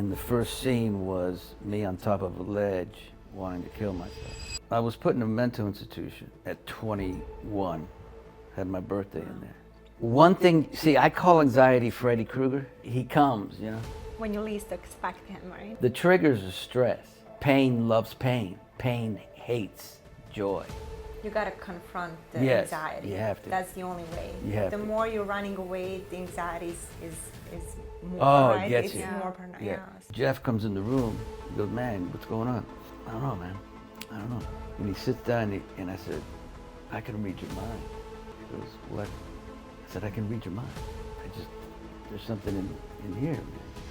And the first scene was me on top of a ledge wanting to kill myself. I was put in a mental institution at 21, had my birthday in there. One thing, see, I call anxiety Freddy Krueger. He comes, you know? When you least expect him, right? The triggers are stress. Pain loves pain. Pain hates joy. You gotta confront the Yes, anxiety. you have to. That's the only way. You have the to. more you're running away, the anxiety is more, Oh, right? it gets it's you. more pronounced. Yeah. Jeff comes in the room. He goes, man, what's going on? I don't know, man. I don't know. And he sits down and I said, I can read your mind. He goes, what? I said, I can read your mind. There's something in here, man.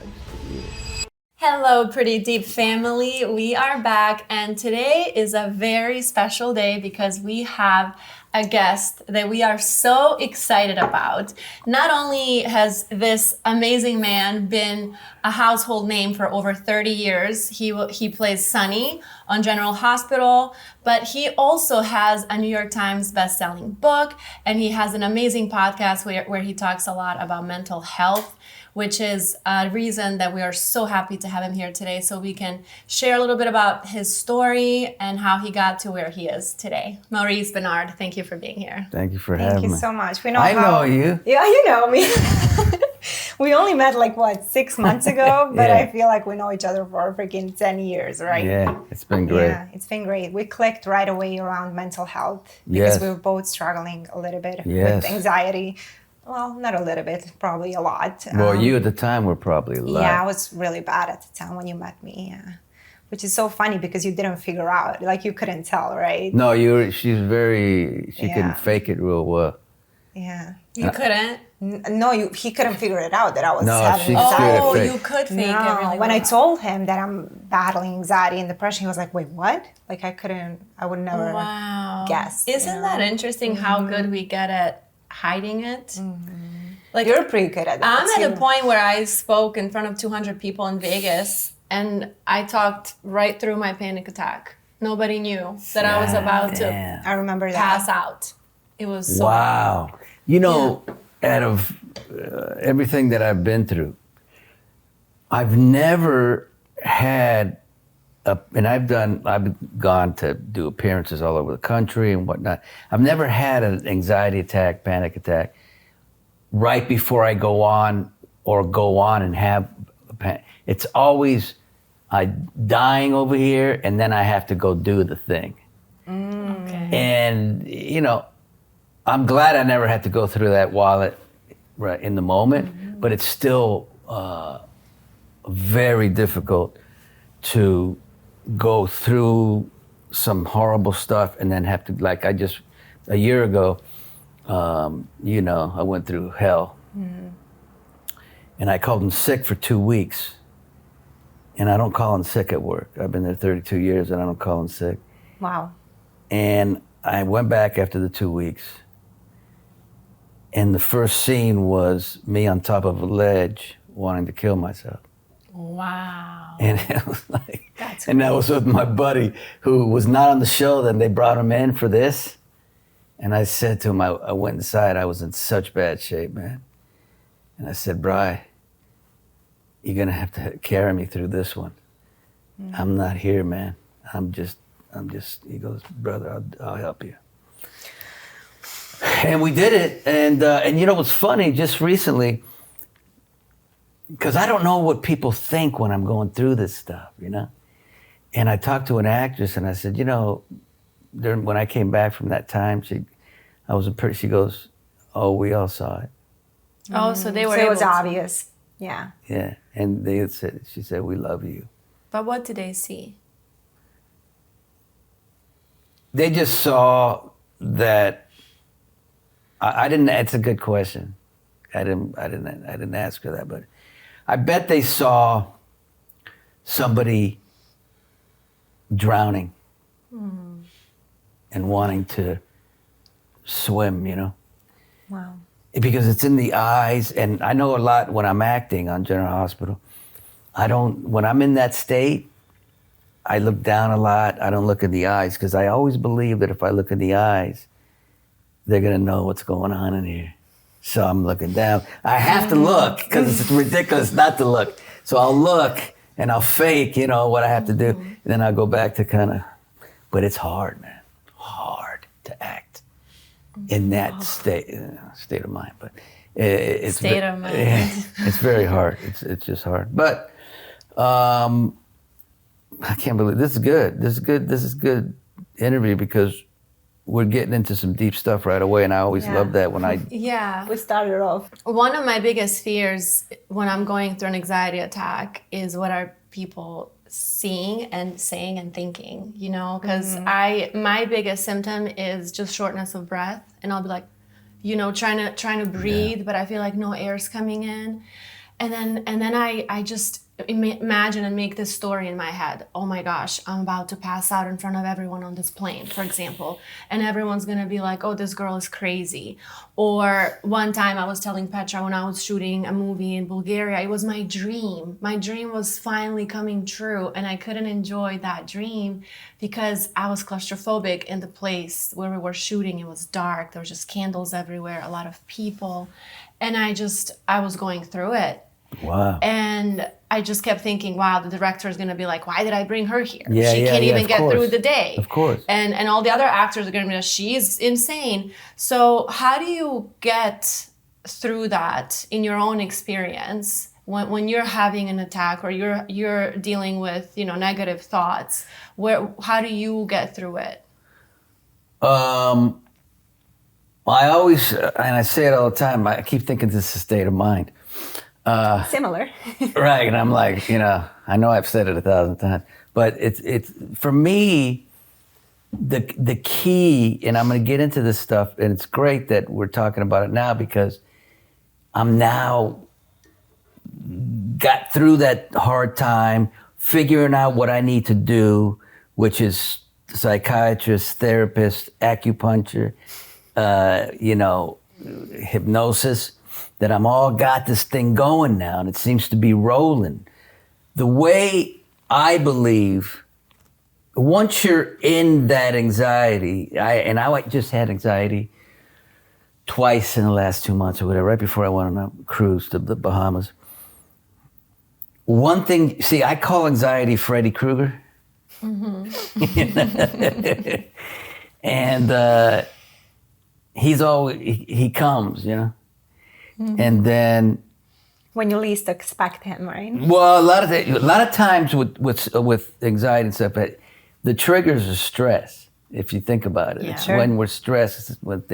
I just can read it. Hello, Pretty Deep family. We are back, and today is a very special day because we have a guest that we are so excited about. Not only has this amazing man been a household name for over 30 years, he plays Sonny on General Hospital, but he also has a New York Times best-selling book, and he has an amazing podcast where he talks a lot about mental health, which is a reason that we are so happy to have him here today so we can share a little bit about his story and how he got to where he is today. Maurice Bernard, thank you for being here. Thank you for having me. Thank you so much. We know I know you. Yeah, you know me. We only met 6 months ago, but Yeah. I feel like we know each other for freaking 10 years, right? Yeah, it's been great. Yeah, it's been great. We clicked right away around mental health Yes. because we were both struggling a little bit Yes. with anxiety. Well, not a little bit, probably a lot. Well, you at the time were probably a lot. Yeah, I was really bad at the time when you met me. Yeah. Which is so funny because you didn't figure out, you couldn't tell, right? No, she Yeah. couldn't fake it real well. Yeah. You couldn't? No, he couldn't figure it out that I was No, having she's anxiety. good at Oh, fake. you could fake it No, really when I well. told him that I'm battling anxiety and depression, he was like, wait, what? I would never Wow. guess. Isn't that interesting how good we get at hiding it? You're pretty good at that. I'm at too. a point where I spoke in front of 200 people in Vegas and I talked right through my panic attack. Nobody knew that I was about to Damn. I remember that. pass out. It was so Wow. You know, out of everything that I've been through, I've never had and I've gone to do appearances all over the country and whatnot. I've never had an anxiety attack, panic attack right before I go on and have a panic. It's always dying over here and then I have to go do the thing. Okay. And, I'm glad I never had to go through that right in the moment, but it's still very difficult to go through some horrible stuff and then have to, a year ago, I went through hell. And I called in sick for 2 weeks. And I don't call in sick at work. I've been there 32 years and I don't call in sick. Wow. And I went back after the 2 weeks. And the first scene was me on top of a ledge wanting to kill myself. Wow. And it was that was with my buddy who was not on the show. Then they brought him in for this. And I said to him, I went inside, I was in such bad shape, man. And I said, Bri, you're gonna have to carry me through this one. I'm not here, man. I'm just, he goes, brother, I'll help you. And we did it, and you know what's funny, just recently, because I don't know what people think when I'm going through this stuff, And I talked to an actress and I said, when I came back from that time, she goes, oh, we all saw it. Oh, so they were So it able was to. obvious. Yeah. Yeah, and she said, we love you. But what did they see? They just saw that, I didn't, it's a good question. I didn't ask her that, but I bet they saw somebody drowning and wanting to swim, Wow. Because it's in the eyes, and I know a lot when I'm acting on General Hospital. When I'm in that state, I look down a lot. I don't look in the eyes because I always believe that if I look in the eyes, they're gonna know what's going on in here. So I'm looking down. I have to look because it's ridiculous not to look. So I'll look and I'll fake, what I have to do. And then I'll go back to but it's hard, man. Hard to act in that state of mind. But it's State of mind. It's very hard. It's just hard. But I can't believe this is good. This is good interview because we're getting into some deep stuff right away, and I always love that when we started off. One of my biggest fears when I'm going through an anxiety attack is what are people seeing and saying and thinking, because my biggest symptom is just shortness of breath, and I'll be like, trying to breathe, but I feel like no air's coming in, and then I just imagine and make this story in my head. Oh my gosh, I'm about to pass out in front of everyone on this plane, for example, and everyone's gonna be like, oh, this girl is crazy. Or one time I was telling Petra when I was shooting a movie in Bulgaria, it was my dream. My dream was finally coming true, and I couldn't enjoy that dream because I was claustrophobic in the place where we were shooting. It was dark, there was just candles everywhere, a lot of people, and I was going through it. Wow. And I just kept thinking, wow, the director is going to be like, why did I bring her here? Yeah, she can't even get through the day. Of course. And all the other actors are going to be like, she's insane. So how do you get through that in your own experience when you're having an attack or you're dealing with, negative thoughts? How do you get through it? I always, and I say it all the time, I keep thinking this is a state of mind. Similar. Right, and I'm like, I know I've said it 1,000 times, but it's for me, the key, and I'm going to get into this stuff, and it's great that we're talking about it now because I'm now got through that hard time, figuring out what I need to do, which is psychiatrist, therapist, acupuncture, hypnosis, that I'm all got this thing going now, and it seems to be rolling. The way I believe, once you're in that anxiety, I just had anxiety twice in the last 2 months or whatever, right before I went on a cruise to the Bahamas. One thing, see, I call anxiety Freddy Krueger. Mm-hmm. And he comes, Mm-hmm. And then when you least expect him, right? Well, a lot of times with anxiety and stuff, the triggers are stress. If you think about it, it's when we're stressed. It's when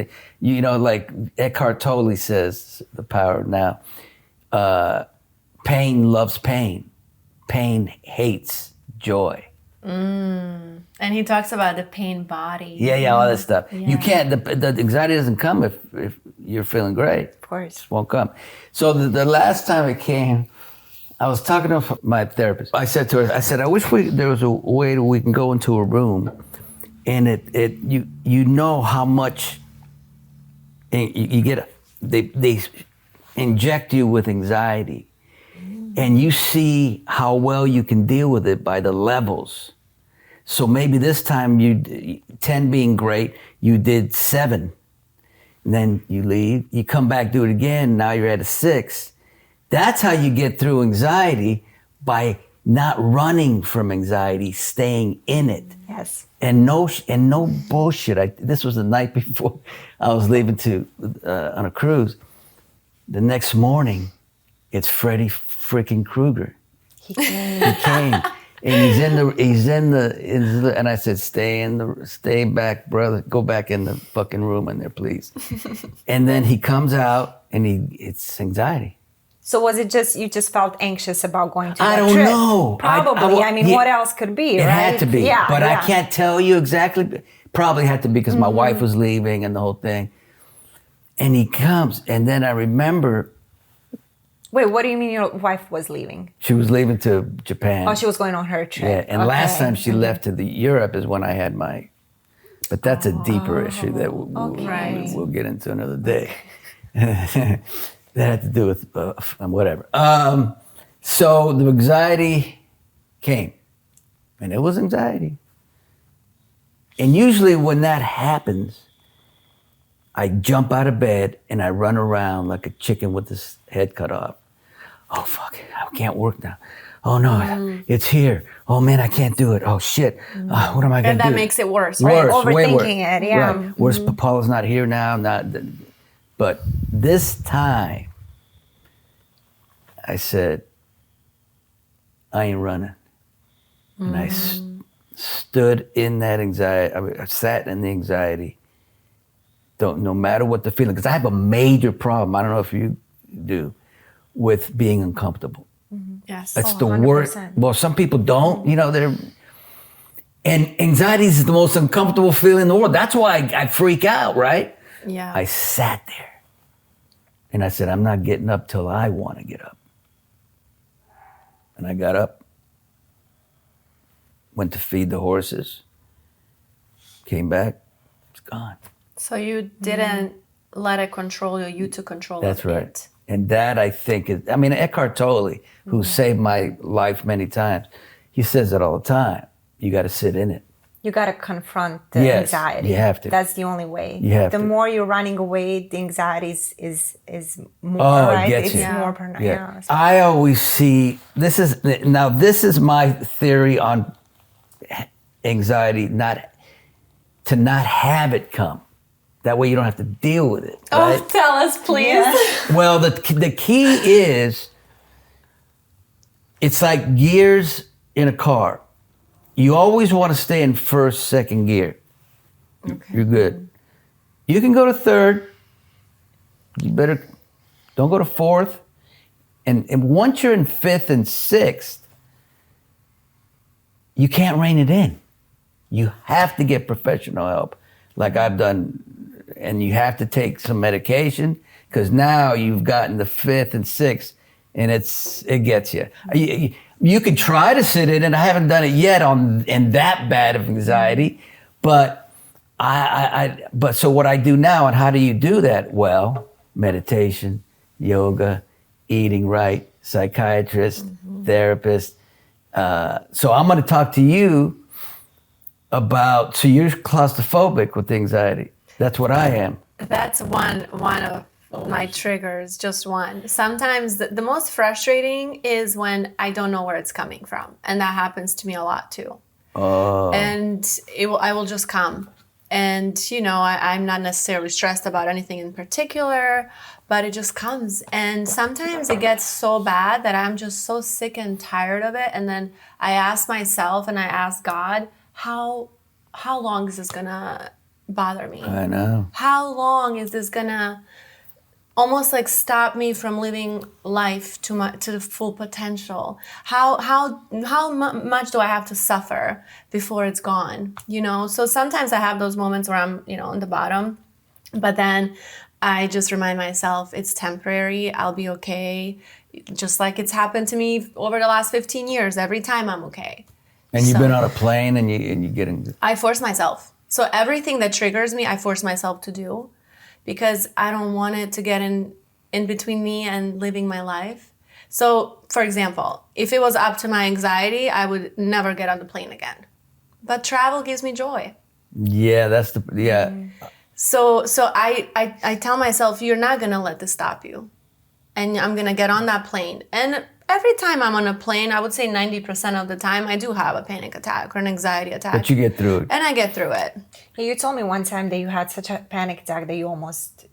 like Eckhart Tolle says, The Power of Now. Pain loves pain. Pain hates joy. And he talks about the pain body. Yeah, all that stuff. Yeah. You can't. The anxiety doesn't come if you're feeling great. Of course, it won't come. So the last time it came, I was talking to my therapist. I said to her, I wish there was a way that we can go into a room, and you know how much you get. They inject you with anxiety, and you see how well you can deal with it by the levels. So maybe this time 10 being great, you did 7. And then you leave, you come back, do it again, now you're at a 6. That's how you get through anxiety, by not running from anxiety, staying in it. Yes. And no bullshit. This was the night before I was leaving on a cruise. The next morning, it's Freddy freaking Krueger. He came. And he's in the, and I said, stay back, brother. Go back in the fucking room in there, please. And then he comes out, and it's anxiety. So was it just, you just felt anxious about going to that I don't trip? know. Probably. I mean, what else could be, it right? It had to be. Yeah, but I can't tell you exactly. Probably had to be because my wife was leaving and the whole thing. And he comes, and then I remember. Wait, what do you mean your wife was leaving? She was leaving to Japan. Oh, she was going on her trip. Yeah, and last time she left to Europe is when I had my, but that's a deeper issue that we'll get into another day. That had to do with whatever. So the anxiety came, and it was anxiety. And usually when that happens, I jump out of bed and I run around like a chicken with his head cut off. Oh, fuck, I can't work now. Oh no, it's here. Oh man, I can't do it. Oh shit. What am I gonna And do? that makes it worse, right? Worse, way worse. Overthinking it, yeah. Right. Where's Paula's not here now? But this time, I said, I ain't running. And I stood in that anxiety. I sat in the anxiety. No matter what the feeling, because I have a major problem. I don't know if you do, with being uncomfortable. Yes. That's Oh, the worst. 100%. Well, some people don't. And anxiety is the most uncomfortable feeling in the world. That's why I freak out, right? Yeah. I sat there, and I said, I'm not getting up till I want to get up. And I got up, went to feed the horses, came back, it's gone. So you didn't let it control you. You took control That's of right. it. And that, I think, is, Eckhart Tolle, who saved my life many times, he says it all the time. You got to sit in it. You got to confront the Yes, anxiety. you have to. That's the only way. You have the to. more you're running away, the anxiety is more, Oh, right? it gets It's you. more pronounced. Yeah. Yeah. I always see, this is my theory on anxiety, to not have it come. That way you don't have to deal with it. Right? Oh, tell us, please. Well, the key is, it's like gears in a car. You always want to stay in first, second gear. Okay. You're good. You can go to third. You better don't go to fourth. And once you're in fifth and sixth, you can't rein it in. You have to get professional help, like I've done, and you have to take some medication, because now you've gotten the fifth and sixth, and it gets you. You can try to sit in, and I haven't done it yet in that bad of anxiety, but so what I do now, and how do you do that? Well, meditation, yoga, eating right, psychiatrist, therapist. So I'm going to talk to you about, so you're claustrophobic with anxiety. That's what I am. That's one of my triggers, just one. Sometimes the most frustrating is when I don't know where it's coming from. And that happens to me a lot too. Oh. And I will just come. And, I'm not necessarily stressed about anything in particular, but it just comes. And sometimes it gets so bad that I'm just so sick and tired of it. And then I ask myself and I ask God, how long is this gonna bother me? I know. How long is this gonna almost like stop me from living life to the full potential? How much do I have to suffer before it's gone? So sometimes I have those moments where I'm, on the bottom, but then I just remind myself it's temporary. I'll be okay. Just like it's happened to me over the last 15 years. Every time I'm okay. And you've been on a plane and you get in. I force myself. So everything that triggers me, I force myself to do, because I don't want it to get in between me and living my life. So, for example, if it was up to my anxiety, I would never get on the plane again. But travel gives me joy. Yeah, yeah. So I tell myself, you're not gonna let this stop you. And I'm gonna get on that plane. And every time I'm on a plane, I would say 90% of the time, I do have a panic attack or an anxiety attack. But you get through it. And I get through it. You told me one time that you had such a panic attack that you almost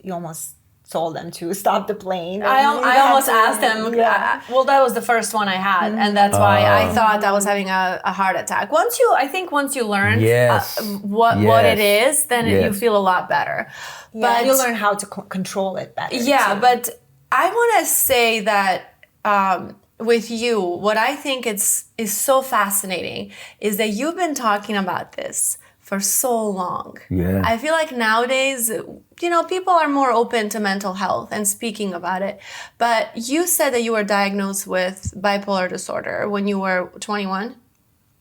told them to stop the plane. I almost asked them. Yeah. Well, that was the first one I had, and that's why I thought I was having a heart attack. Once you learn what it is, then you feel a lot better. Yeah, But you learn how to control it better. Yeah, too. but I want to say that with you, what I think is so fascinating is that you've been talking about this for so long. Yeah. I feel like nowadays, people are more open to mental health and speaking about it. But you said that you were diagnosed with bipolar disorder when you were 21?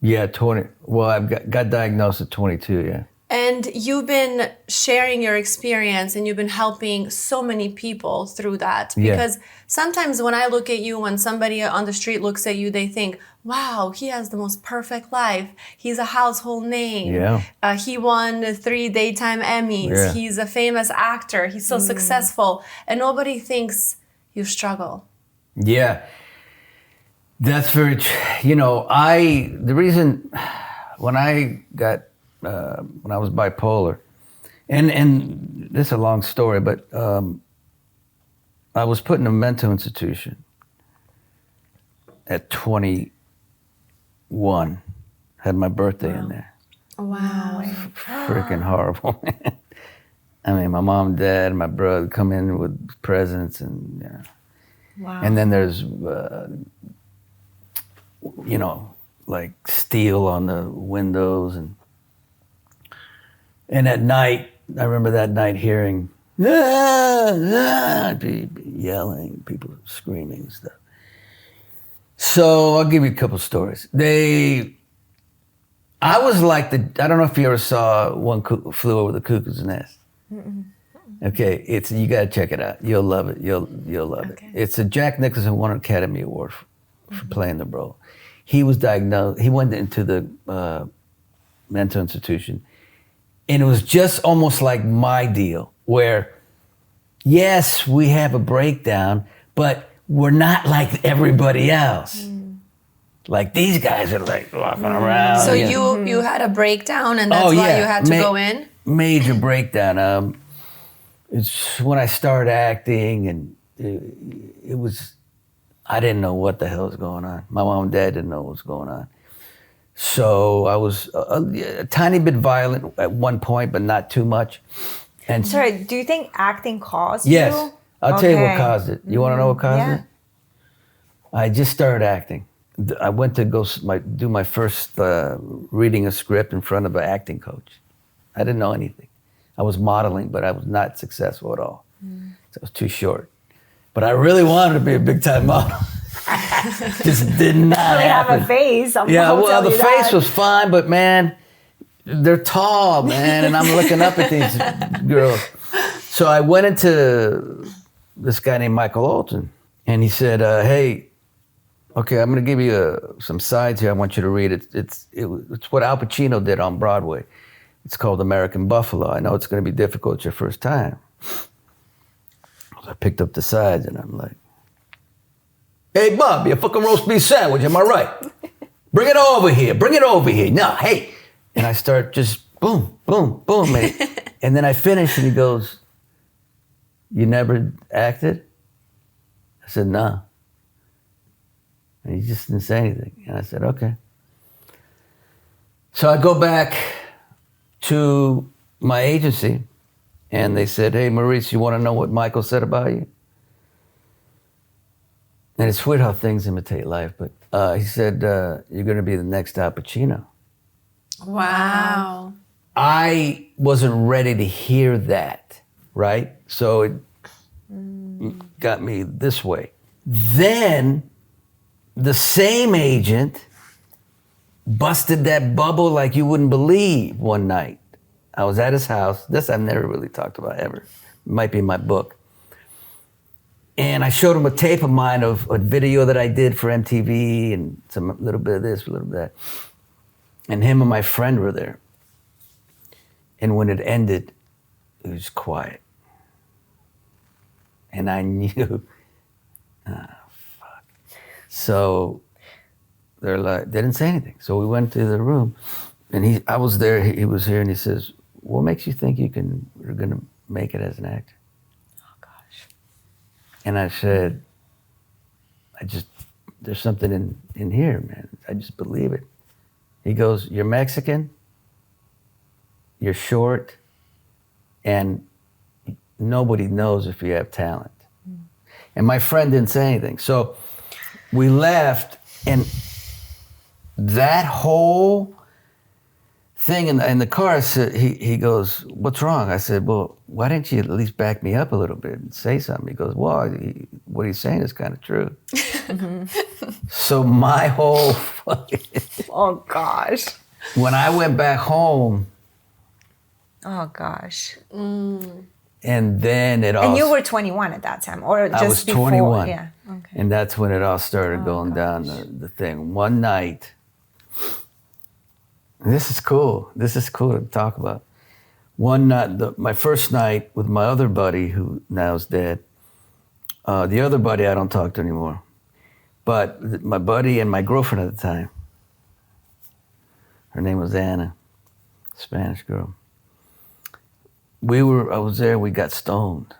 Yeah, 20. Well, I got diagnosed at 22, yeah. And you've been sharing your experience and you've been helping so many people through that. Because sometimes when I look at you, when somebody on the street looks at you, they think, wow, he has the most perfect life. He's a household name. Yeah. He won 3 daytime Emmys. Yeah. He's a famous actor. He's so successful. And nobody thinks you struggle. Yeah. That's very, the reason when I was bipolar, and this is a long story, but I was put in a mental institution at 21, had my birthday in there. Wow. Freaking horrible, man. I mean, my mom and dad and my brother come in with presents and, Wow. and then there's, like steel on the windows. And at night, I remember that night hearing, yelling, people screaming and stuff. So I'll give you a couple stories. I was like I don't know if you ever saw One Flew Over the Cuckoo's Nest. Mm-mm. Okay, you gotta check it out. You'll love it. You'll love it. It's a Jack Nicholson won an Academy Award for playing the role. He was diagnosed. He went into the mental institution, and it was just almost like my deal, where yes, we have a breakdown, but we're not like everybody else. Like these guys are like walking around. So you had a breakdown, and that's why you had to go in? Major breakdown. It's when I started acting, and it was, I didn't know what the hell was going on. My mom and dad didn't know what was going on. So I was a tiny bit violent at one point, but not too much. And Sorry, do you think acting caused yes, you? I'll tell you what caused it. You want to know what caused it? I just started acting. I went to go do my first reading a script in front of an acting coach. I didn't know anything. I was modeling, but I was not successful at all. So I was too short. But I really wanted to be a big time model. Just did not happen. Have a face. The face was fine, but man, they're tall, man, and I'm looking up at these girls. So I went into this guy named Michael Alton, and he said, hey, okay, I'm going to give you some sides here. I want you to read it. It's what Al Pacino did on Broadway. It's called American Buffalo. I know it's going to be difficult. It's your first time. I picked up the sides, and I'm like, hey, Bob, you fucking roast beef sandwich, am I right? Bring it over here. Bring it over here. No, hey. And I start just boom, boom, boom. And then I finish, and he goes, you never acted? I said, no. And he just didn't say anything. And I said, okay. So I go back to my agency, and they said, hey, Maurice, you want to know what Michael said about you? And it's weird how things imitate life, but he said, you're going to be the next Al Pacino. Wow. I wasn't ready to hear that, right? So it got me this way. Then the same agent busted that bubble like you wouldn't believe one night. I was at his house. This I've never really talked about ever. It might be in my book. And I showed him a tape of mine of a video that I did for MTV and a little bit of this, a little bit of that. And him and my friend were there. And when it ended, it was quiet. And I knew, fuck. So they're like, they didn't say anything. So we went to the room, and I was there, he was here, and he says, what makes you think you're gonna make it as an actor? Oh gosh. And I said, there's something in here, man. I just believe it. He goes, you're Mexican, you're short, and nobody knows if you have talent. And my friend didn't say anything. So we left, and that whole thing in the car, he goes, what's wrong? I said, well, why didn't you at least back me up a little bit and say something? He goes, well, what he's saying is kind of true. So my whole Oh, gosh. when I went back home, Oh, gosh. and then it all... And you were 21 at that time, or just I was before? 21. Yeah, okay. And that's when it all started going down the thing. One night, this is cool. This is cool to talk about. One night, my first night with my other buddy, who now is dead. The other buddy I don't talk to anymore. But my buddy and my girlfriend at the time, her name was Anna, Spanish girl. I was there, we got stoned.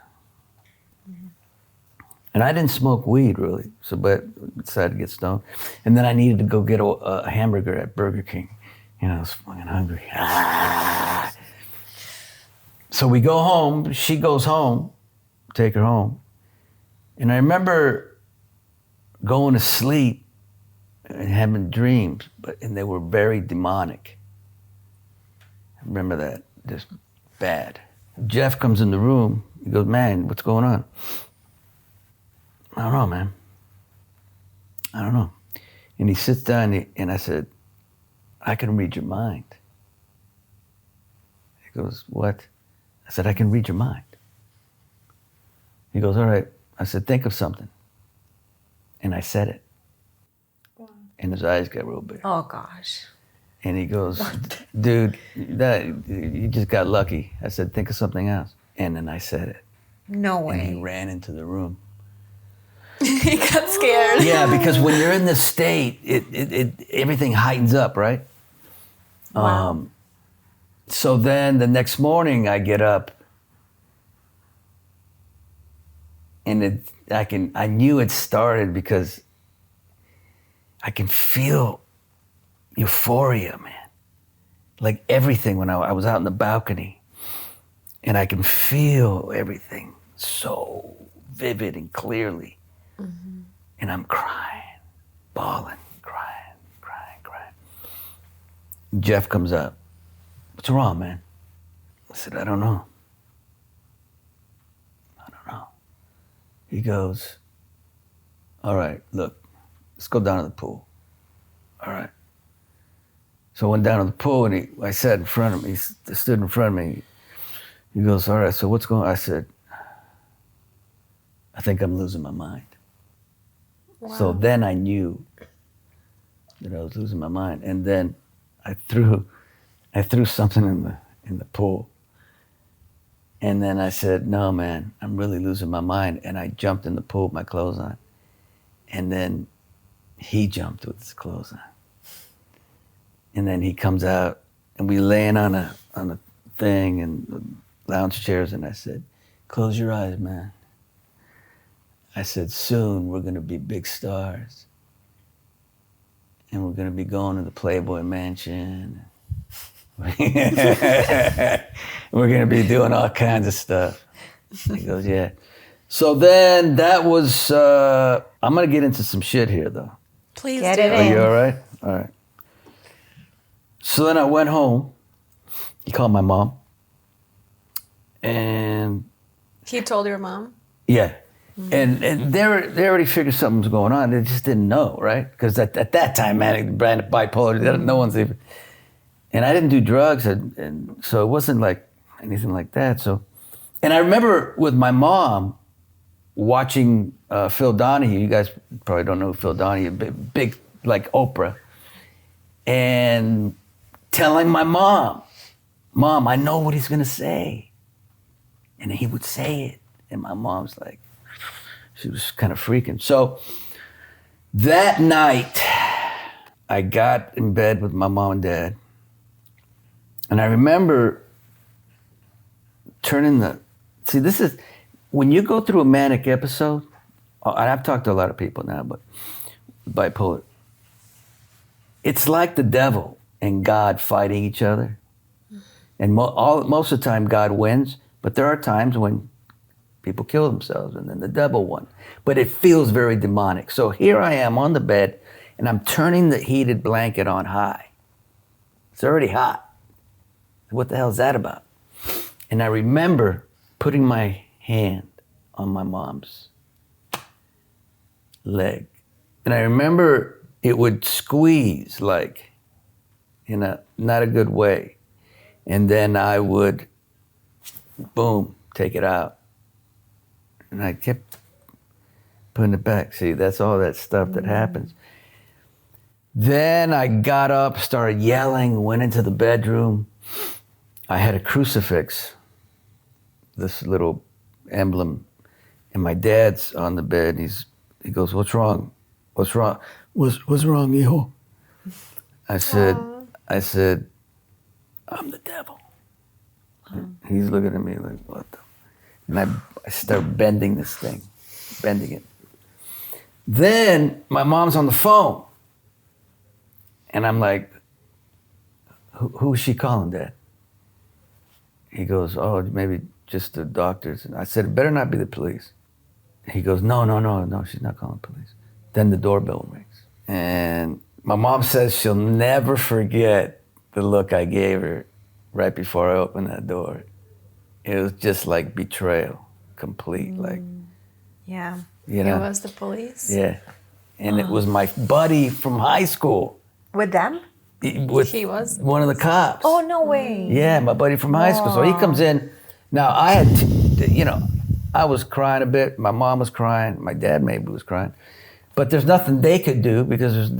And I didn't smoke weed really, but decided to get stoned. And then I needed to go get a hamburger at Burger King. You know, I was fucking hungry. So we go home, she goes home, take her home. And I remember going to sleep and having dreams, and they were very demonic. I remember that, just bad. Jeff comes in the room, he goes, man, what's going on? I don't know, man. I don't know. And he sits down and I said, I can read your mind. He goes, what? I said, I can read your mind. He goes, all right. I said, think of something. And I said it. Wow. And his eyes got real big. Oh, gosh. And he goes, dude, you just got lucky. I said, think of something else. And then I said it. No way. And he ran into the room. He got scared. Yeah, because when you're in this state, everything heightens up, right? Wow. So then the next morning I get up and I knew it started because I can feel euphoria, man. Like everything when I was out in the balcony, and I can feel everything so vivid and clearly. Mm-hmm. And I'm crying, bawling, crying. Jeff comes up. What's wrong, man? I said, I don't know. He goes, all right, look, let's go down to the pool. All right. So I went down to the pool and I sat in front of him. He stood in front of me. He goes, all right, so what's going on? I said, I think I'm losing my mind. Wow. So then I knew that I was losing my mind. And then I threw something in the pool. And then I said, no, man, I'm really losing my mind. And I jumped in the pool with my clothes on. And then he jumped with his clothes on. And then he comes out and we laying on a thing and lounge chairs. And I said, close your eyes, man. I said, soon we're going to be big stars. And we're going to be going to the Playboy Mansion. We're going to be doing all kinds of stuff. He goes, yeah. So then that was, I'm going to get into some shit here, though. Please get do. it in. Are you all right? All right. So then I went home. He called my mom. And... He told your mom? Yeah. Mm-hmm. And they already figured something was going on. They just didn't know, right? Because at that time, man, brand bipolar, no one's even... And I didn't do drugs, and so it wasn't like anything like that. So, and I remember with my mom watching Phil Donahue. You guys probably don't know Phil Donahue, big like Oprah, and telling my mom, I know what he's gonna say, and he would say it, and my mom's like, she was kind of freaking. So that night, I got in bed with my mom and dad. And I remember this is, when you go through a manic episode, and I've talked to a lot of people now, but bipolar, it's like the devil and God fighting each other. And most of the time God wins, but there are times when people kill themselves and then the devil won. But it feels very demonic. So here I am on the bed and I'm turning the heated blanket on high. It's already hot. What the hell is that about? And I remember putting my hand on my mom's leg. And I remember it would squeeze like in a not a good way. And then I would, boom, take it out. And I kept putting it back. See, that's all that stuff that happens. Then I got up, started yelling, went into the bedroom. I had a crucifix, this little emblem, and my dad's on the bed. He goes, what's wrong? What's wrong? What's wrong, hijo? I said, I'm the devil. He's looking at me like, what the? And I start bending this thing, bending it. Then my mom's on the phone. And I'm like, who's she calling, Dad? He goes, oh, maybe just the doctors. And I said, it better not be the police. He goes, no, she's not calling police. Then the doorbell rings. And my mom says she'll never forget the look I gave her right before I opened that door. It was just like betrayal, complete, like, Yeah. you know? It was the police. Yeah. And it was my buddy from high school. With them? With He was? one of the cops. Oh, no way. Yeah, my buddy from high school. So he comes in. Now I had, I was crying a bit. My mom was crying. My dad maybe was crying. But there's nothing they could do because there's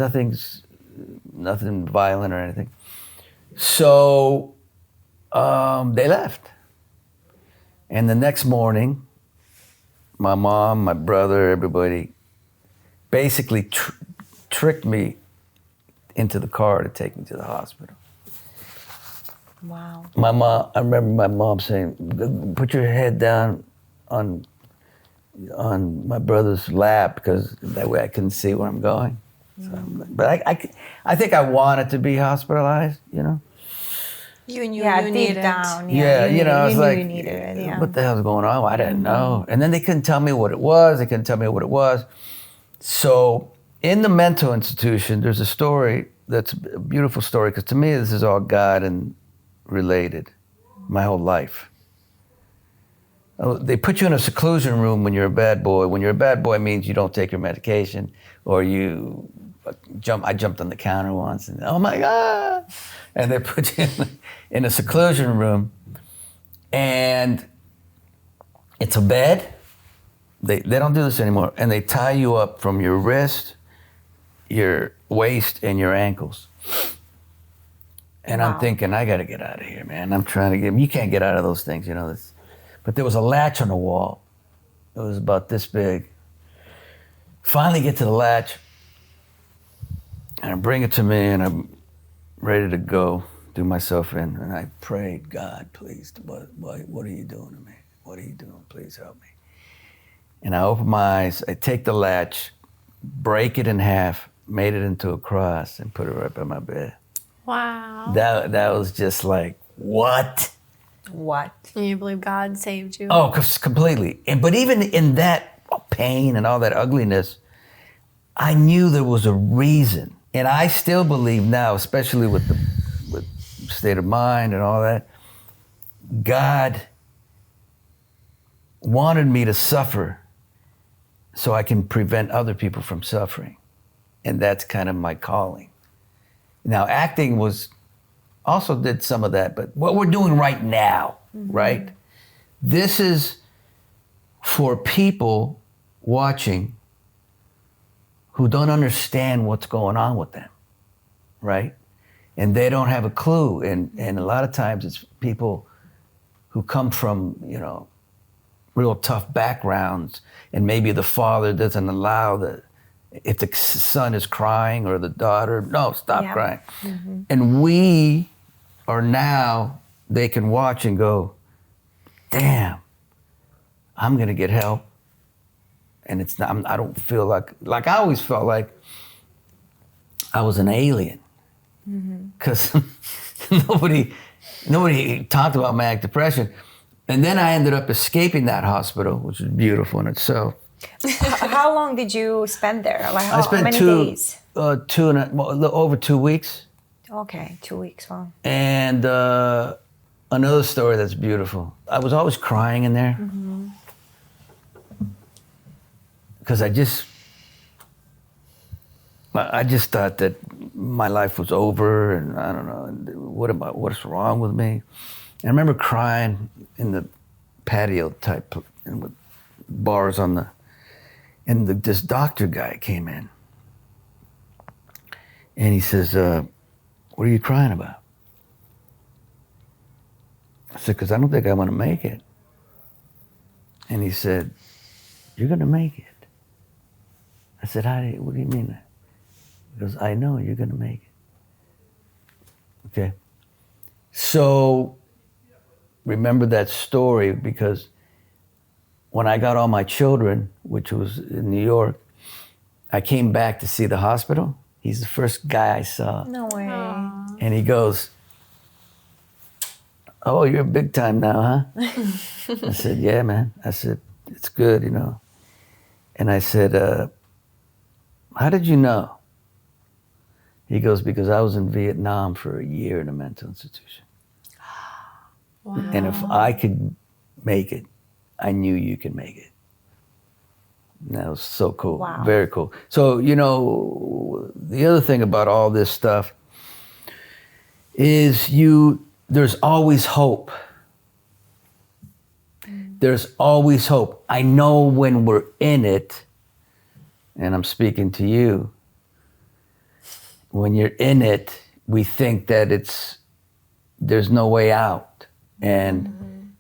nothing violent or anything. So they left. And the next morning, my mom, my brother, everybody basically tricked me into the car to take me to the hospital. Wow. I remember my mom saying, put your head down on my brother's lap because that way I couldn't see where I'm going. So, but I think I wanted to be hospitalized, You knew Yeah, you deep needed. down. Yeah, you I was knew like, you needed it, yeah. what the hell's going on? I didn't know. And then they couldn't tell me what it was. They couldn't tell me what it was. So in the mental institution, there's a story that's a beautiful story because to me, this is all God and related my whole life. They put you in a seclusion room when you're a bad boy. When you're a bad boy means you don't take your medication or you jump. I jumped on the counter once and oh my God. And they put you in a seclusion room and it's a bed. They don't do this anymore. And they tie you up from your wrist, your waist, and your ankles. And Wow. I'm thinking, I got to get out of here, man. I'm trying to you can't get out of those things, But there was a latch on the wall. It was about this big. Finally get to the latch, and I bring it to me, and I'm ready to go, do myself in. And I prayed, God, please, what are you doing to me? What are you doing? Please help me. And I open my eyes, I take the latch, break it in half, made it into a cross, and put it right by my bed. Wow. That was just like, what? What? And you believe God saved you? Oh, completely. But even in that pain and all that ugliness, I knew there was a reason. And I still believe now, especially with state of mind and all that, God wanted me to suffer so I can prevent other people from suffering. And that's kind of my calling. Now, acting also did some of that, but what we're doing right now, right? This is for people watching who don't understand what's going on with them, right? And they don't have a clue. And a lot of times it's people who come from, real tough backgrounds, and maybe the father doesn't allow if the son is crying or the daughter, no, stop crying. And we are now, they can watch and go, damn, I'm gonna get help. And it's not, I don't feel like I always felt like I was an alien. Because nobody talked about manic depression. And then I ended up escaping that hospital, which was beautiful in itself. How long did you spend there? Like I spent how many days? Over 2 weeks. Okay, 2 weeks. Wow. And another story that's beautiful. I was always crying in there. Because I just thought that my life was over, and I don't know, what's wrong with me? And I remember crying in the patio type, with bars on this doctor guy came in. And he says, what are you crying about? I said, because I don't think I'm gonna make it. And he said, you're gonna make it. I said, what do you mean? He goes, I know you're going to make it. Okay. So remember that story, because when I got all my children, which was in New York, I came back to see the hospital. He's the first guy I saw. No way. Aw. And he goes, oh, you're big time now, huh? I said, yeah, man. I said, it's good, And I said, how did you know? He goes, because I was in Vietnam for a year in a mental institution. Wow. And if I could make it, I knew you could make it. And that was so cool. Wow. Very cool. So, the other thing about all this stuff is there's always hope. There's always hope. I know when we're in it, and I'm speaking to you, when you're in it, we think that there's no way out. And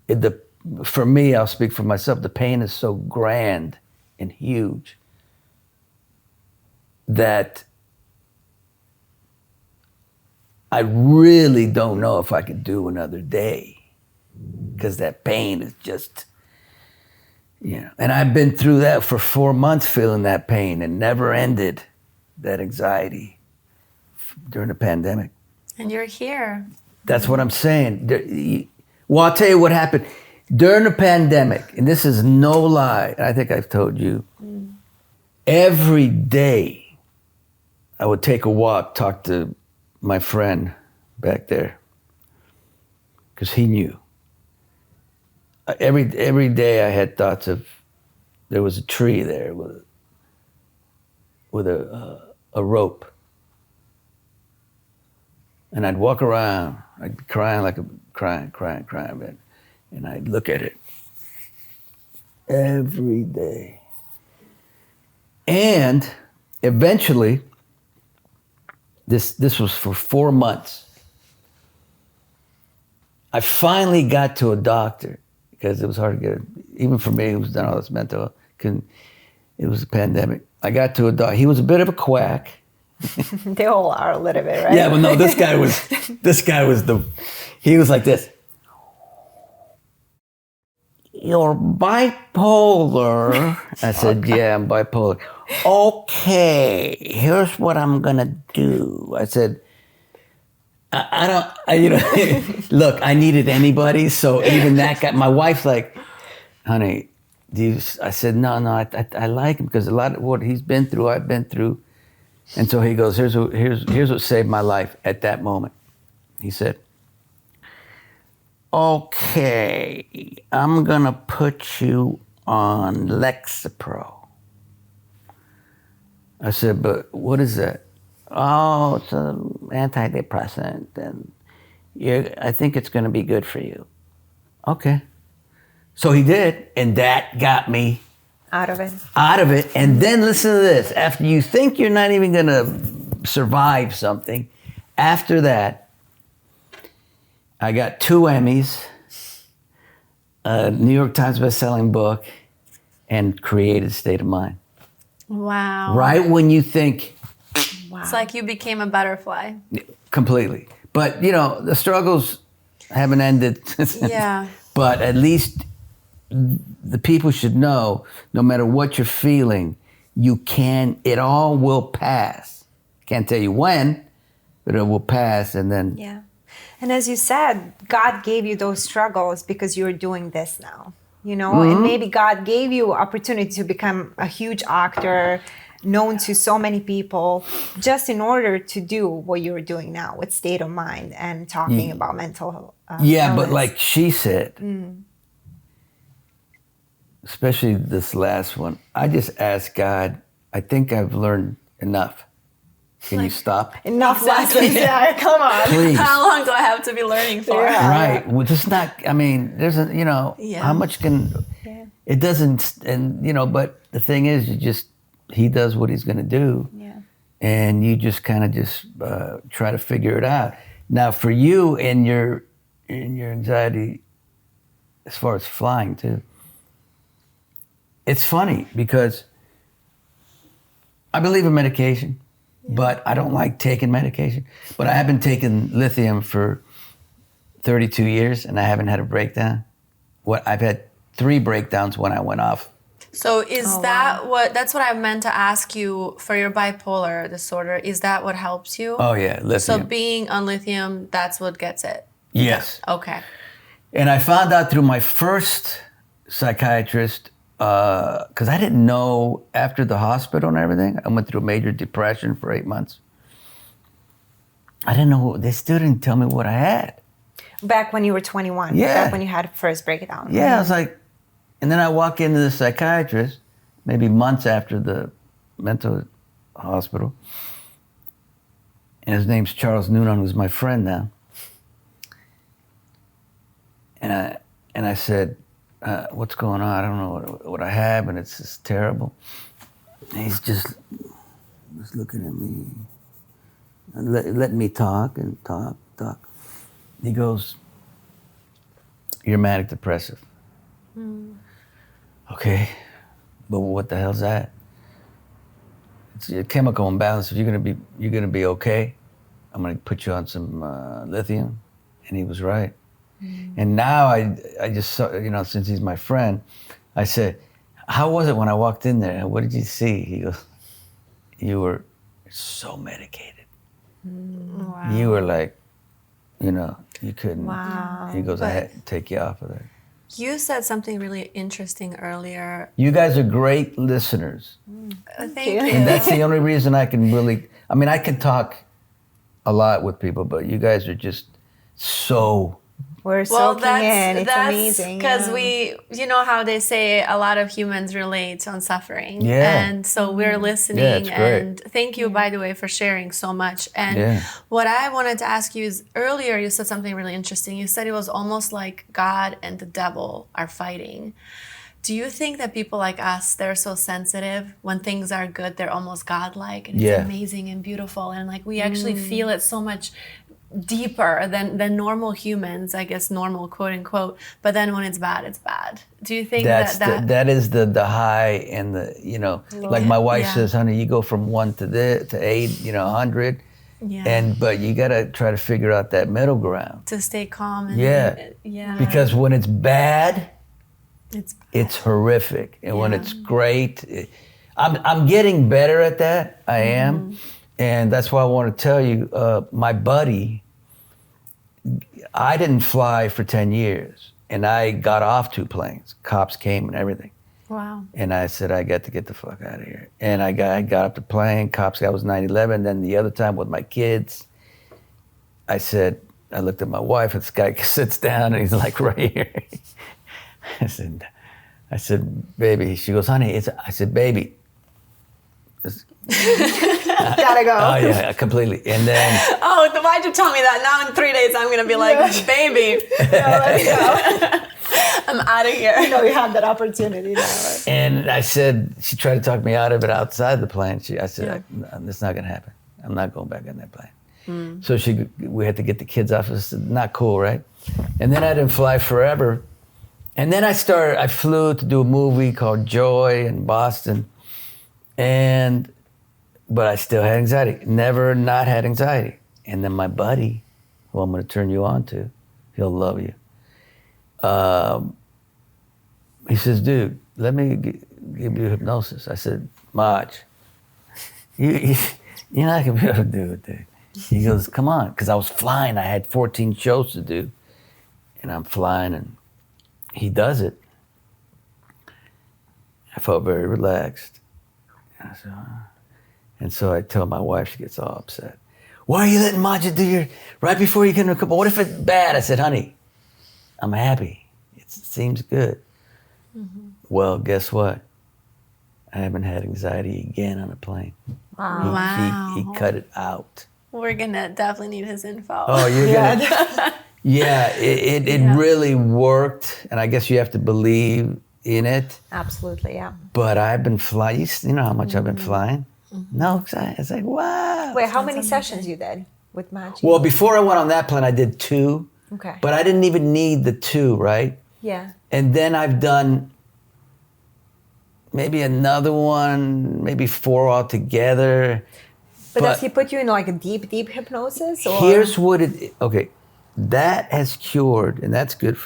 for me, I'll speak for myself, the pain is so grand and huge that I really don't know if I could do another day, because that pain is just, and I've been through that for 4 months, feeling that pain, and never ended, that anxiety during the pandemic. And you're here. That's what I'm saying. Well, I'll tell you what happened. During the pandemic, and this is no lie, and I think I've told you, every day I would take a walk, talk to my friend back there, because he knew. Every day I had thoughts of, there was a tree there with a rope. And I'd walk around, I'd be crying, and I'd look at it every day. And eventually, this was for 4 months. I finally got to a doctor, because it was hard to get, even for me who's done all this mental, it was a pandemic. I got to a doctor. He was a bit of a quack. They all are a little bit, right? Yeah, but no, this guy was he was like this. You're bipolar. I said, yeah, I'm bipolar. Okay, here's what I'm gonna do. I said, look, I needed anybody, so even that guy, my wife's like, honey, I said, no, I like him, because a lot of what he's been through, I've been through. And so he goes, here's what saved my life at that moment. He said, okay, I'm gonna put you on Lexapro. I said, but what is that? Oh, it's an antidepressant, and I think it's gonna be good for you. Okay. So he did, and that got me Out of it. And then listen to this. After you think you're not even going to survive something, after that, I got 2 Emmys, a New York Times bestselling book, and created State of Mind. Wow. Right when you think... Wow. It's like you became a butterfly. Completely. But, the struggles haven't ended. Yeah. But at least the people should know, no matter what you're feeling, it all will pass. Can't tell you when, but it will pass, and then... Yeah. And as you said, God gave you those struggles because you're doing this now, and maybe God gave you opportunity to become a huge actor, known to so many people, just in order to do what you're doing now with State of Mind and talking about mental illness. But like she said, especially this last one, I just asked God, I think I've learned enough. Can you stop? Enough Exactly. lessons. Yeah, come on. Please. How long do I have to be learning for? Yeah. Right. Well, just not, there's a, Yeah. how much can, it doesn't, and, but the thing is, he does what he's going to do. Yeah. And you just kind of try to figure it out. Now, for you in your anxiety, as far as flying too, it's funny because I believe in medication, but I don't like taking medication. But I have been taking lithium for 32 years, and I haven't had a breakdown. I've had 3 breakdowns when I went off. So is that's what I meant to ask you for your bipolar disorder. Is that what helps you? Oh yeah, lithium. So being on lithium, that's what gets it? Yes. Okay. And I found out through my first psychiatrist, because I didn't know after the hospital and everything, I went through a major depression for 8 months. I didn't know, they still didn't tell me what I had. Back when you were 21. Yeah. Back when you had first breakdown. Yeah, I was like, and then I walk into the psychiatrist, maybe months after the mental hospital, and his name's Charles Noonan, who's my friend now. And I said, what's going on? I don't know what I have, and it's just terrible. And he's just looking at me, and letting me talk and talk. He goes, you're manic depressive. Okay, but what the hell's that? It's a chemical imbalance. If you're gonna be okay, I'm gonna put you on some lithium. And he was right. And now I just saw, since he's my friend, I said, how was it when I walked in there? What did you see? He goes, you were so medicated. Wow. You were like, you couldn't. Wow. He goes, I had to take you off of there. You said something really interesting earlier. You guys are great listeners. Thank you. And that's the only reason I can really, I can talk a lot with people, but you guys are just so. We're soaking in. It's amazing. Because we, you know how they say a lot of humans relate on suffering. Yeah. And so we're listening. Yeah, it's great. And thank you, by the way, for sharing so much. And what I wanted to ask you is earlier you said something really interesting. You said it was almost like God and the devil are fighting. Do you think that people like us, they're so sensitive? When things are good, they're almost godlike. And it's amazing and beautiful. And like we actually feel it so much deeper than normal humans, I guess normal, quote unquote. But then when it's bad, it's bad. Do you think that is the high and the, like my wife says, honey, you go from 1 to 8, 100. Yeah. But you got to try to figure out that middle ground. To stay calm. And Because when it's bad, it's horrific. And when it's great, I'm getting better at that. I am. And that's why I want to tell you, my buddy, I didn't fly for 10 years, and I got off 2 planes. Cops came and everything. Wow. And I said, I got to get the fuck out of here. And I got off the plane, cops, I was 9/11. Then the other time with my kids, I looked at my wife, and this guy sits down, and he's like right here. I said, baby, she goes, honey, I said, baby. Gotta go. Oh yeah, completely. And then why'd you tell me that? Now in 3 days I'm gonna be like, baby, let's go. I'm out of here. You have that opportunity now. Right? And I said, she tried to talk me out of it outside the plane. I said, it's not gonna happen. I'm not going back on that plane. So we had to get the kids off. It's not cool, right? And then I didn't fly forever. And then I flew to do a movie called Joy in Boston. But I still had anxiety. Never not had anxiety. And then my buddy, who I'm going to turn you on to, he'll love you. He says, dude, let me give you hypnosis. I said, Maj, you're not going to be able to do it, dude. He goes, come on. Because I was flying. I had 14 shows to do. And I'm flying, and he does it. I felt very relaxed. And I said, And so I tell my wife, she gets all upset. Why are you letting Maja do right before you get in a couple? What if it's bad? I said, honey, I'm happy. It seems good. Well, guess what? I haven't had anxiety again on a plane. Wow. He cut it out. We're gonna definitely need his info. Oh, you're gonna. Yeah, it really worked. And I guess you have to believe in it. Absolutely, yeah. But I've been flying. You know how much I've been flying? No, it's like, wow. Wait, how many sessions you did with Magic? Well, before I went on that plane, I did 2. Okay. But I didn't even need the 2, right? Yeah. And then I've done maybe another one, maybe 4 altogether. But does he put you in like a deep hypnosis? Or? Here's what okay, that has cured, and that's good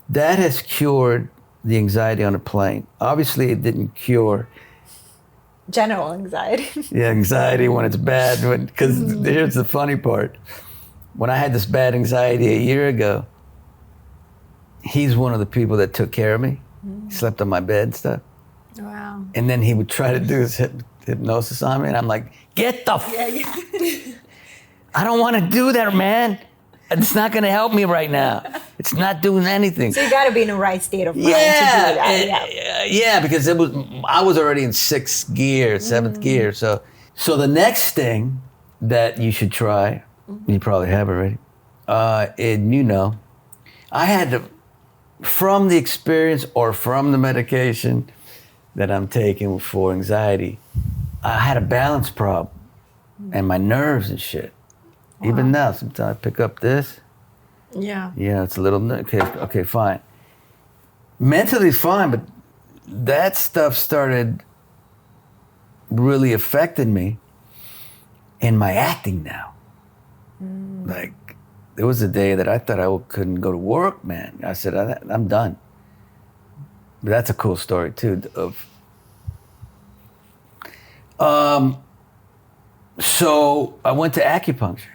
that has cured the anxiety on a plane. Obviously, it didn't cure general anxiety. the anxiety when it's bad, because here's the funny part. When I had this bad anxiety a year ago, he's one of the people that took care of me. He slept on my bed and stuff. Wow. And then he would try to do his hypnosis on me, and I'm like, get the I don't want to do that, man. It's not going to help me right now. It's not doing anything. So you got to be in the right state of mind to do that. Yeah, because I was already in 6th gear, 7th gear. So the next thing that you should try, you probably have already, and I had to, from the experience or from the medication that I'm taking for anxiety, I had a balance problem and my nerves and shit. Wow. Even now, sometimes I pick up this. Yeah. Yeah, it's a little, okay, fine. Mentally fine, but that stuff started really affecting me in my acting now. Like, there was a day that I thought I couldn't go to work, man. I said, I'm done. But that's a cool story too. So I went to acupuncture.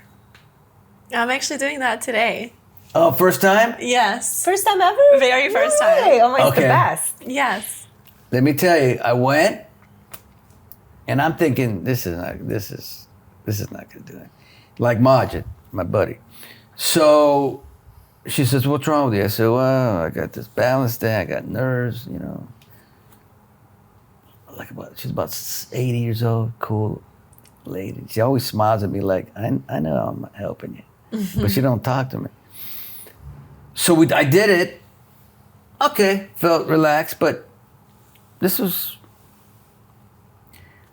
I'm actually doing that today. Oh, first time? Yes. First time ever? Very first No way. time. Oh my, it's the best. Yes. Let me tell you, I went, and I'm thinking, this is not gonna do it. Like Majid, my buddy. So she says, what's wrong with you? I said, well, I got this balance thing, I got nerves, She's about 80 years old, cool lady. She always smiles at me like, I know I'm helping you, but she don't talk to me. So I did it. Okay, felt relaxed, but I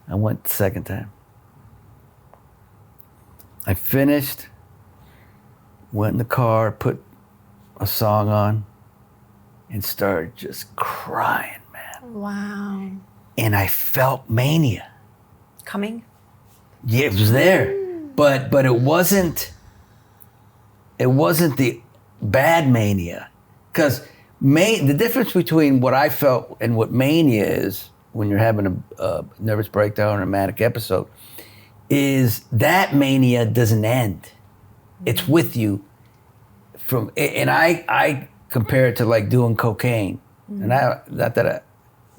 went the second time. I finished, went in the car, put a song on, and started just crying, man. Wow. And I felt mania. Coming? Yeah, it was there. But it wasn't the bad mania. Because the difference between what I felt and what mania is when you're having a nervous breakdown or a manic episode is that mania doesn't end. It's with you and I compare it to like doing cocaine. And not that I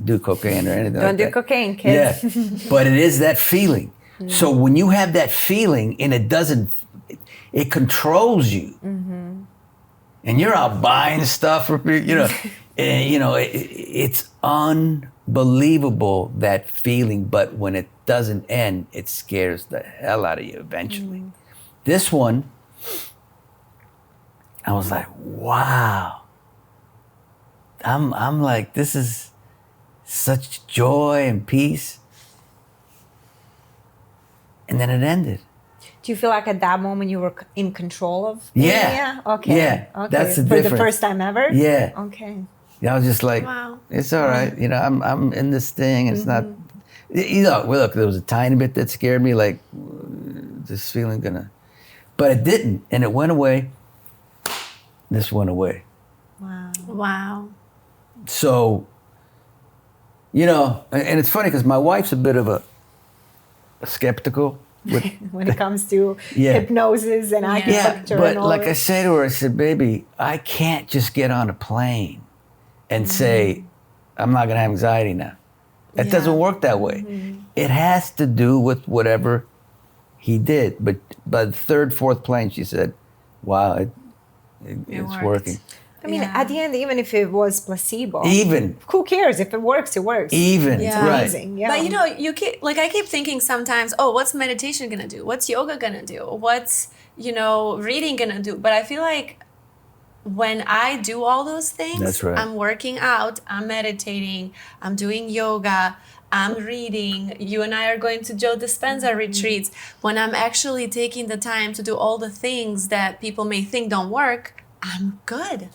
do cocaine or anything Don't like do that. cocaine, kids. Yeah, but it is that feeling. So when you have that feeling and it controls you. And you're out buying stuff for people, and it's unbelievable, that feeling, but when it doesn't end, it scares the hell out of you eventually. This one, I was like, wow. I'm like, this is such joy and peace. And then it ended. Do you feel like at that moment you were in control of Yeah. mania? Okay. Yeah. Okay. That's the For difference. the first time ever? Yeah. Okay. I was just like, Wow. it's all right. I'm in this thing. It's not, look, there was a tiny bit that scared me, like this feeling but it didn't. And it went away. This went away. Wow. Wow. So, and it's funny because my wife's a bit of a skeptical. When it comes to Yeah. hypnosis and acupuncture but and all like that. I say to her, I said, baby, I can't just get on a plane and say, I'm not going to have anxiety now. It doesn't work that way. It has to do with whatever he did. But by the 3rd, 4th plane, she said, wow, it's worked. working. I mean, Yeah. at the end, even if it was placebo, Even, who cares? If it works, it works. even, Yeah. right. Amazing. Yeah. But I keep thinking sometimes, oh, what's meditation gonna do? What's yoga gonna do? What's, reading gonna do? But I feel like when I do all those things, That's right. I'm working out, I'm meditating, I'm doing yoga, I'm reading. You and I are going to Joe Dispenza retreats. When I'm actually taking the time to do all the things that people may think don't work, I'm good.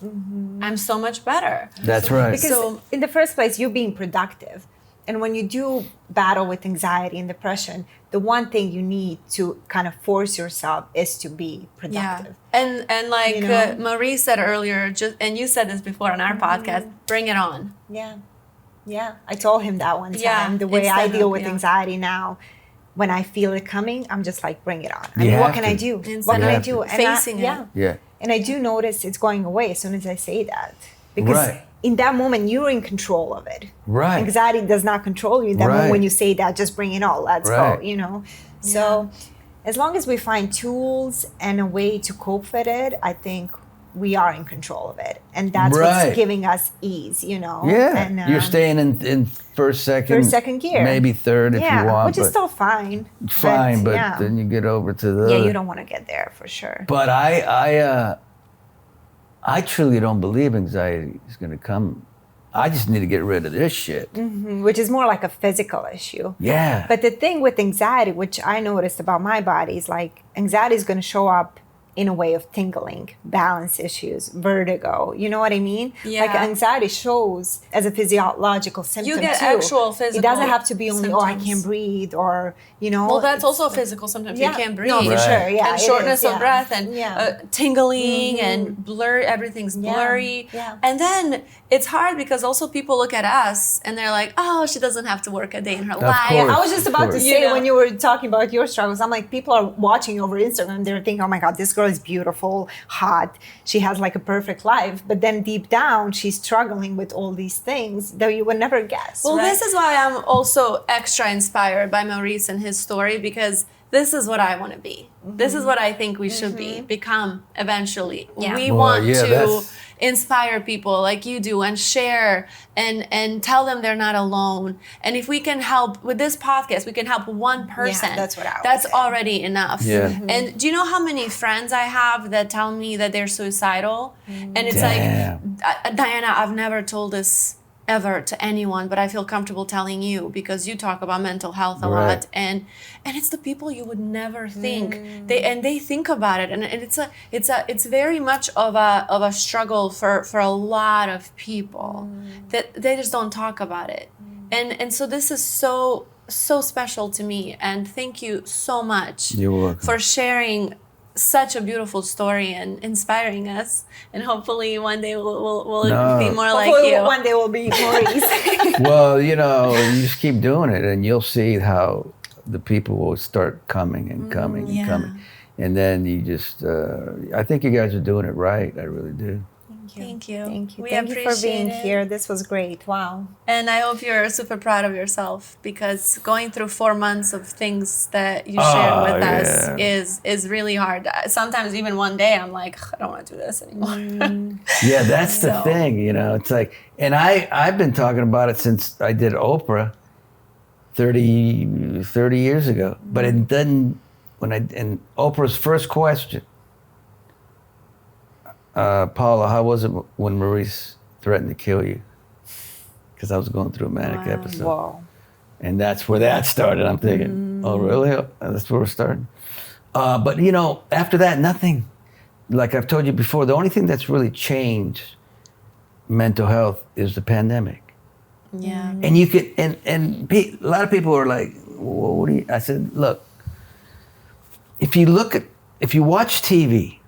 I'm so much better. That's right. Because in the first place, you're being productive. And when you do battle with anxiety and depression, the one thing you need to kind of force yourself is to be productive. And like You know? Maurice said earlier, and you said this before on our podcast, bring it on. Yeah. Yeah. I told him that one time. Yeah, The way I instead deal of- with yeah. anxiety now, when I feel it coming, I'm just like, bring it on. I You mean, what have can to. I do? Instead What can of I do? And facing it. Yeah. Yeah. And I do notice it's going away as soon as I say that. Because Right. in that moment, you're in control of it. Right. Anxiety does not control you. In that moment Right. when you say that, just bring it on. Let's Right. go, you know? So as long as we find tools and a way to cope with it, I think we are in control of it. And that's Right. what's giving us ease, you know? Yeah. And, You're staying in first, second gear. maybe third if you want. which is but still fine. fine, but yeah. then you get over to the Yeah, you don't want to get there for sure. But I truly don't believe anxiety is going to come. I just need to get rid of this shit. Which is more like a physical issue. Yeah. But the thing with anxiety, which I noticed about my body, is like anxiety is going to show up in a way of tingling, balance issues, vertigo. You know what I mean? Yeah. Like anxiety shows as a physiological symptom You get too. actual physical It doesn't have to be only, I symptoms. can't breathe, or, you know. Well, that's it's- also physical. Sometimes you can't breathe. No, for Right. sure. Yeah. And it shortness is, of yeah. breath and tingling and blur. Everything's Yeah, blurry. yeah. And then it's hard because also people look at us and they're like, "Oh, she doesn't have to work a day in her life." course. I was just about to course. say You know. when you were talking about your struggles, I'm like, people are watching over Instagram. They're thinking, oh my God, this girl is beautiful, hot. She has like a perfect life. But then deep down, she's struggling with all these things that you would never guess. Well, right? this is why I'm also extra inspired by Maurice and his story, because this is what I want to be. This is what I think we should become eventually. Yeah. We Well, want yeah, to that's- inspire people like you do and share and tell them they're not alone. And if we can help with this podcast, we can help one person. that's what I would That's say. already enough. Yeah. And do you know how many friends I have that tell me that they're suicidal? And it's Damn. like, Dajana, I've never told this ever to anyone, but I feel comfortable telling you because you talk about mental health a Right. lot, and it's the people you would never think they think about it, and it's very much of a struggle for a lot of people that they just don't talk about it, and so this is so special to me, and thank you so much You're welcome. for sharing such a beautiful story and inspiring us, and hopefully one day we'll No. be more like Hopefully you. one day will be Maurice. Well, you just keep doing it, and you'll see how the people will start coming and coming and yeah. coming, and then you just. I think you guys are doing it right. I really do. Thank you. Thank you. We Thank you for being appreciate it. here. This was great. Wow. And I hope you're super proud of yourself, because going through 4 months of things that you shared with us yeah. is really hard. Sometimes even one day I'm like, I don't want to do this anymore. Yeah, that's the So- thing. It's like, and I've been talking about it since I did Oprah 30 years ago. But it doesn't. And Oprah's first question. Paula, how was it when Maurice threatened to kill you? Because I was going through a manic episode. Wow. And that's where that started. I'm thinking, oh, really? That's where we're starting. But, after that, nothing. Like I've told you before, the only thing that's really changed mental health is the pandemic. Yeah. And you could, a lot of people are like, well, what do you, I said, look, if you watch TV,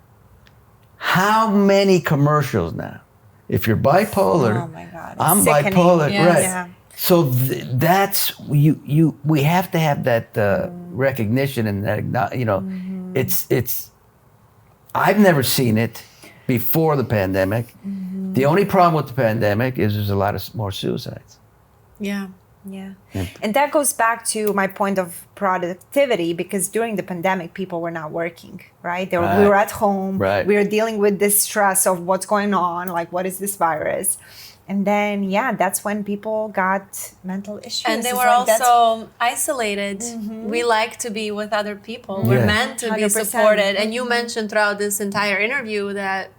how many commercials now? If you're bipolar, Oh my God. I'm Sickening. bipolar, Yes. right? Yeah. So that's we have to have that recognition and that it's. I've never seen it before the pandemic. The only problem with the pandemic is there's a lot of more suicides. Yeah. Yeah. And that goes back to my point of productivity, because during the pandemic, people were not working, right? We Right. were at home. Right. We were dealing with this stress of what's going on, like what is this virus? And then, that's when people got mental issues. And they It's were like that's- also isolated. We like to be with other people. We're Yeah. meant to be 100%. supported. And you mentioned throughout this entire interview that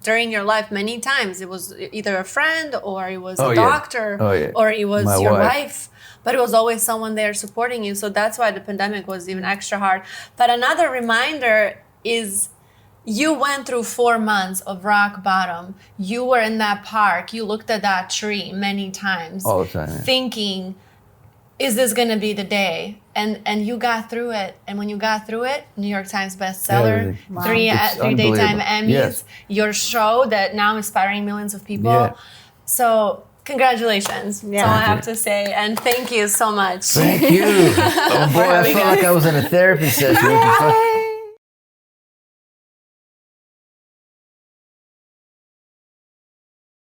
during your life, many times it was either a friend or it was Oh, a yeah. doctor Oh, yeah. or it was My your wife. wife. But it was always someone there supporting you. So that's why the pandemic was even extra hard. But another reminder is You went through 4 months of rock bottom. You were in that park. You looked at that tree many times. All the time, yeah. Thinking, is this going to be the day? And you got through it. And when you got through it, New York Times bestseller, Wow. three It's daytime unbelievable. Emmys, Yes. your show that now inspiring millions of people. Yeah. So congratulations. That's all I Thank have to say. And thank you so much. Thank you. Oh boy, I felt like I was in a therapy session. What the fuck?